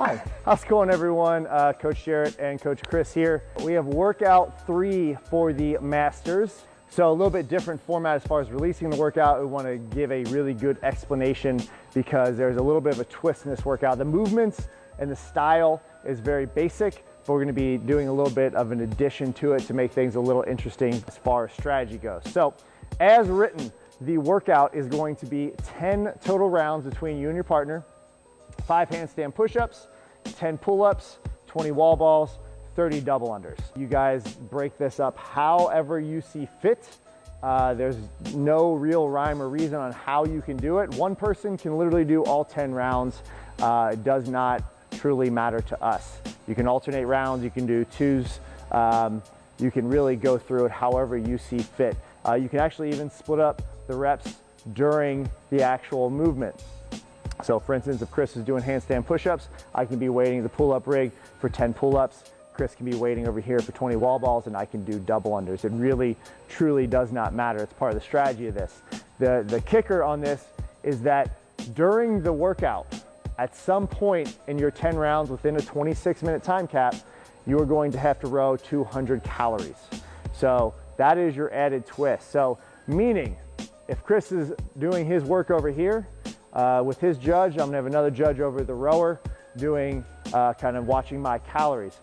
Hi, how's it going everyone? Coach Jarrett and Coach Chris here. We have workout 3 for the Masters. So a little bit different format as far as releasing the workout. We want to give a really good explanation because there's a little bit of a twist in this workout. The movements and the style is very basic, but we're going to be doing a little bit of an addition to it to make things a little interesting as far as strategy goes. So as written, the workout is going to be 10 total rounds between you and your partner, 5 handstand push-ups, 10 pull-ups, 20 wall balls, 30 double unders. You guys break this up however you see fit. There's no real rhyme or reason on how you can do it. One person can literally do all 10 rounds. It does not truly matter to us. You can alternate rounds, you can do twos. You can really go through it however you see fit. You can actually even split up the reps during the actual movement. So for instance, if Chris is doing handstand push-ups, I can be waiting the pull-up rig for 10 pull-ups. Chris can be waiting over here for 20 wall balls, and I can do double unders. It really, truly does not matter. It's part of the strategy of this. The kicker on this is that during the workout, at some point in your 10 rounds within a 26-minute time cap, you are going to have to row 200 calories. So that is your added twist. So meaning, if Chris is doing his work over here, with his judge, I'm gonna have another judge over the rower doing kind of watching my calories.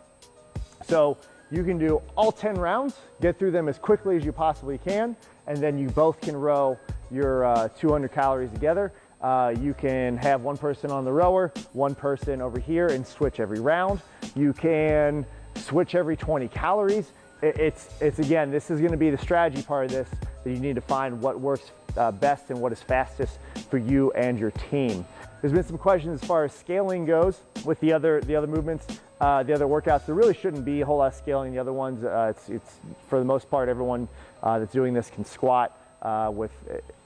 So you can do all 10 rounds, get through them as quickly as you possibly can, and then you both can row your 200 calories together. You can have one person on the rower, one person over here, and switch every round. You can switch every 20 calories. It's again, this is gonna be the strategy part of this, that you need to find what works best and what is fastest for you and your team. There's been some questions as far as scaling goes with the other movements, the other workouts. There really shouldn't be a whole lot of scaling. The other ones, it's for the most part, everyone that's doing this can squat with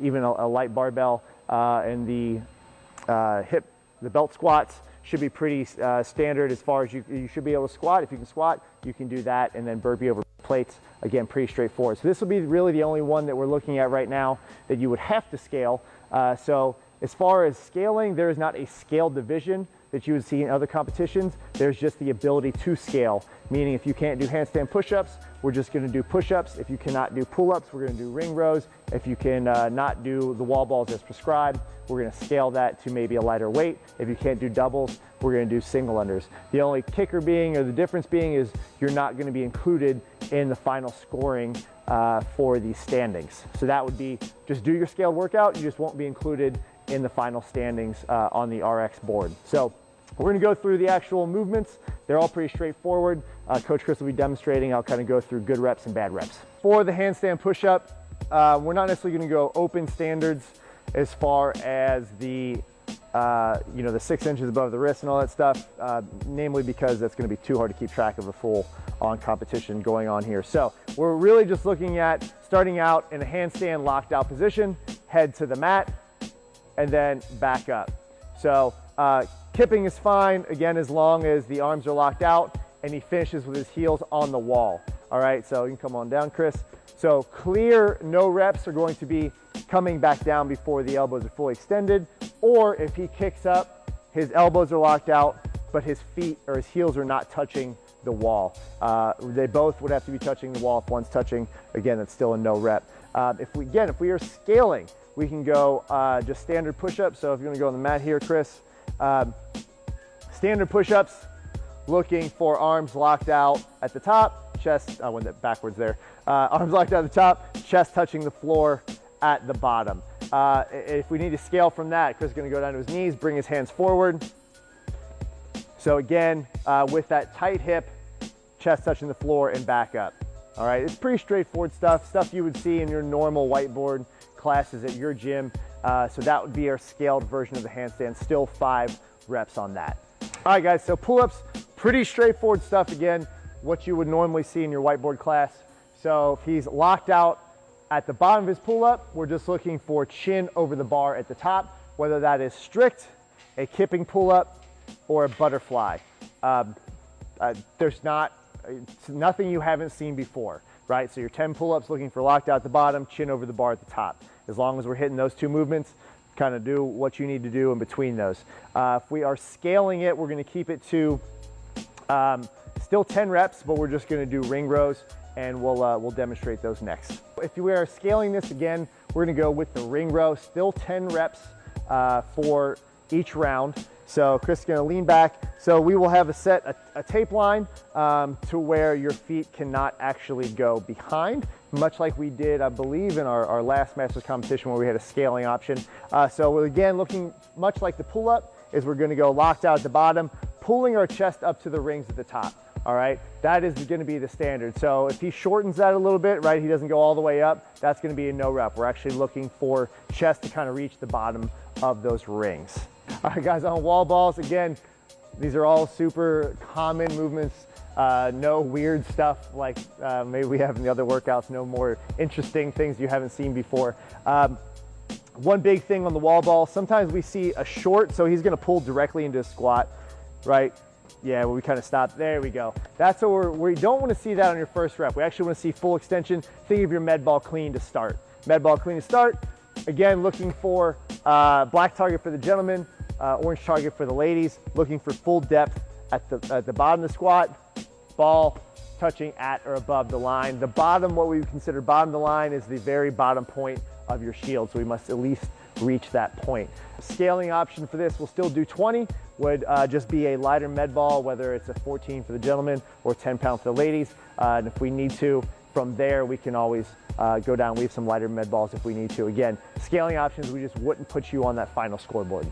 even a light barbell, and the belt squats should be pretty standard as far as you should be able to squat. If you can squat, you can do that, and then burpee over plates, again, pretty straightforward. So this will be really the only one that we're looking at right now that you would have to scale. So as far as scaling, there is not a scale division that you would see in other competitions. There's just the ability to scale, meaning if you can't do handstand push-ups, we're just gonna do push-ups. If you cannot do pull-ups, we're gonna do ring rows. If you can not do the wall balls as prescribed, we're gonna scale that to maybe a lighter weight. If you can't do doubles, we're gonna do single unders. The only kicker being, or the difference being, is you're not gonna be included in the final scoring for the standings. So that would be, just do your scaled workout, you just won't be included in the final standings on the RX board. So we're gonna go through the actual movements. They're all pretty straightforward. Coach Chris will be demonstrating. I'll kind of go through good reps and bad reps. For the handstand push-up, we're not necessarily gonna go open standards as far as the the 6 inches above the wrist and all that stuff, namely because that's gonna be too hard to keep track of a full on competition going on here. So we're really just looking at starting out in a handstand locked out position, head to the mat, and then back up. So kipping is fine, again, as long as the arms are locked out and he finishes with his heels on the wall. All right, so you can come on down, Chris. So clear no reps are going to be coming back down before the elbows are fully extended, or if he kicks up, his elbows are locked out, but his feet or his heels are not touching the wall. They both would have to be touching the wall. If one's touching, again, that's still a no rep. If we are scaling, we can go just standard push-ups. So if you're gonna go on the mat here, Chris, standard push-ups, looking for arms locked out at the top, chest, I went that backwards there. Arms locked out at the top, chest touching the floor at the bottom. If we need to scale from that, Chris is gonna go down to his knees, bring his hands forward. So again, with that tight hip, chest touching the floor and back up. All right, it's pretty straightforward stuff you would see in your normal whiteboard classes at your gym. So that would be our scaled version of the handstand, still 5 reps on that. All right, guys, so pull-ups, pretty straightforward stuff. Again, what you would normally see in your whiteboard class. So if he's locked out at the bottom of his pull-up, we're just looking for chin over the bar at the top, whether that is strict, a kipping pull-up, or a butterfly. There's nothing you haven't seen before, right? So your 10 pull-ups looking for locked out at the bottom, chin over the bar at the top. As long as we're hitting those 2 movements, kind of do what you need to do in between those. If we are scaling it, we're going to keep it to still 10 reps, but we're just going to do ring rows, and we'll demonstrate those next. If we are scaling this again, we're going to go with the ring row, still 10 reps for each round. So Chris is going to lean back. So we will have a tape line to where your feet cannot actually go behind, much like we did, I believe, in our last Masters competition where we had a scaling option. So again, looking much like the pull-up, is we're going to go locked out at the bottom, pulling our chest up to the rings at the top. All right, that is going to be the standard. So if he shortens that a little bit, right, he doesn't go all the way up, that's going to be a no rep. We're actually looking for chest to kind of reach the bottom of those rings. All right, guys, on wall balls, again, these are all super common movements. No weird stuff like maybe we have in the other workouts, no more interesting things you haven't seen before. One big thing on the wall ball, sometimes we see a short, so he's going to pull directly into a squat, right? Yeah, well, we kind of stop. There we go. That's what we don't want to see that on your first rep. We actually want to see full extension. Think of your med ball clean to start. Med ball clean to start. Again, looking for black target for the gentlemen, orange target for the ladies. Looking for full depth at the bottom of the squat. Ball touching at or above the line. The bottom, what we consider bottom of the line, is the very bottom point of your shield. So we must at least reach that point. Scaling option for this, we'll still do 20. Would just be a lighter med ball, whether it's a 14 for the gentlemen or 10 pound for the ladies. And if we need to, from there, we can always go down, leave some lighter med balls if we need to. Again, scaling options, we just wouldn't put you on that final scoreboard.